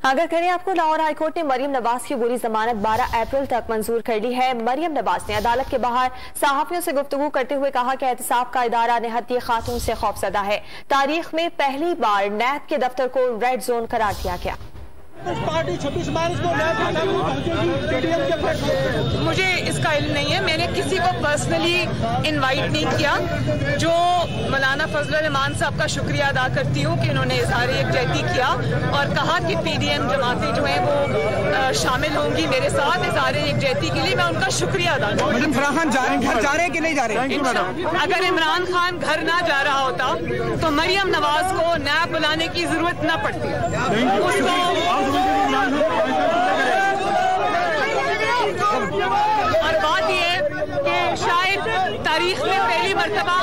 अगर करें आपको, लाहौर हाईकोर्ट ने मरियम नवाज की पूरी जमानत 12 अप्रैल तक मंजूर कर ली है। मरियम नवाज ने अदालत के बाहर सहाफियों से गुफ्तगू करते हुए कहा कि एहतसाब का इदारा निहत्ती खातून से खौफजदा है। तारीख में पहली बार नैब के दफ्तर को रेड जोन करार दिया गया। पार्टी 26 मार्च को मुझे इसका इल्म नहीं है, मैंने किसी को पर्सनली इनवाइट नहीं किया। जो मौलाना फजल रहमान साहब का शुक्रिया अदा करती हूँ कि इन्होंने इजहार यकजहती किया और कहा कि पीडीएम जमातें जो हैं वो शामिल होंगी मेरे साथ इजहार यकजहती के लिए। मैं उनका शुक्रिया अदा करती हूँ। इमरान खान घर जा रहे हैं कि नहीं जा रहे? अगर इमरान खान घर ना जा रहा होता तो मरियम नवाज को नैब बुलाने की जरूरत न पड़ती। और बात यह कि शायद तारीख में पहली मर्तबा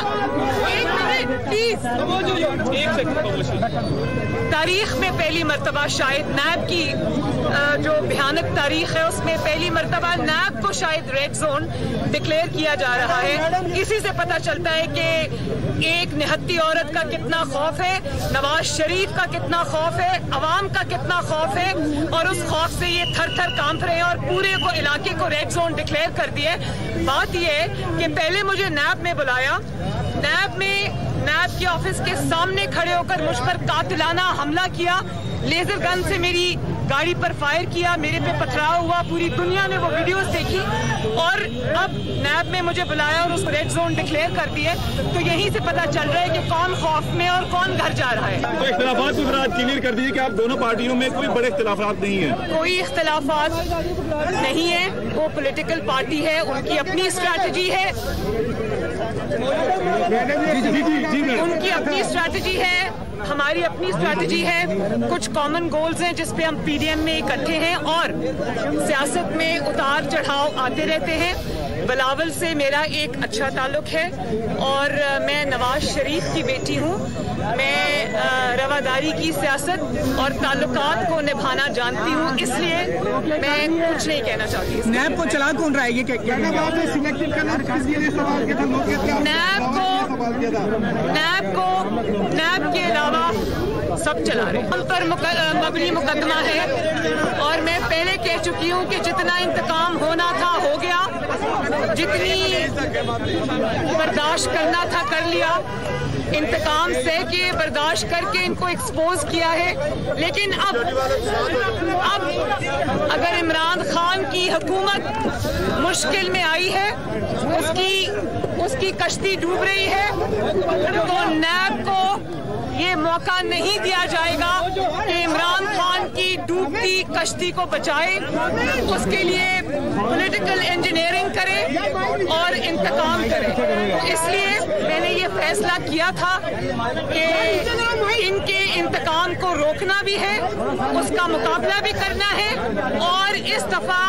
तारीख में पहली मर्तबा शायद नैब की जो भयानक तारीख है उसमें पहली मर्तबा नैब को शायद रेड जोन डिक्लेयर किया जा रहा है। इसी से पता चलता है कि एक निहत्ती औरत का कितना खौफ है, नवाज शरीफ का कितना खौफ है, अवाम का कितना खौफ है और उस खौफ से ये थर थर कांप रहे हैं और पूरे को इलाके को रेड जोन डिक्लेयर कर दिए। बात यह है कि पहले मुझे नैब में बुलाया, नैब के ऑफिस के सामने खड़े होकर मुझ पर कातिलाना हमला किया, लेजर गन से मेरी गाड़ी पर फायर किया, मेरे पे पथराव हुआ, पूरी दुनिया ने वो वीडियोस देखी और अब नैब में मुझे बुलाया और उसको रेड जोन डिक्लेयर कर दिए। तो यहीं से पता चल रहा है कि कौन खौफ में और कौन घर जा रहा है। तो इख्तिलाफात को जरा क्लियर कर दीजिए कि आप दोनों पार्टियों में कोई बड़े इख्तिलाफात नहीं है। कोई इख्तिलाफात नहीं है, वो पॉलिटिकल पार्टी है, उनकी अपनी स्ट्रैटेजी है, उनकी अपनी स्ट्रैटेजी है, हमारी अपनी स्ट्रैटेजी है। कुछ कॉमन गोल्स हैं जिस पे हम पीडीएम में इकट्ठे हैं और सियासत में उतार चढ़ाव आते रहते हैं। बिलावल से मेरा एक अच्छा ताल्लुक है और मैं नवाज शरीफ की बेटी हूँ। मैं रवादारी की सियासत और ताल्लुकात को निभाना जानती हूँ, इसलिए मैं कुछ नहीं कहना चाहती। नैब को चला कौन रहा है ये? नैब के अलावा सब चला रहे हैं। उन पर मबनी मुकदमा है और मैं पहले कह चुकी हूँ कि जितना इंतकाम होना था हो गया, जितनी बर्दाश्त करना था कर लिया। इंतकाम से कि बर्दाश्त करके इनको एक्सपोज किया है, लेकिन अब अगर इमरान खान की हुकूमत मुश्किल में आई है, उसकी कश्ती डूब रही है, तो नैब को ये मौका नहीं दिया जाएगा कि इमरान खान की डूबती कश्ती को बचाए। उसके लिए पॉलिटिकल इंजीनियरिंग करे और इंतकाम करे। तो इसलिए मैंने ये फैसला किया था कि इनके इंतकाम को रोकना भी है, उसका मुकाबला भी करना है और इस दफा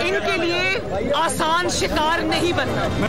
इनके लिए आसान शिकार नहीं बनना।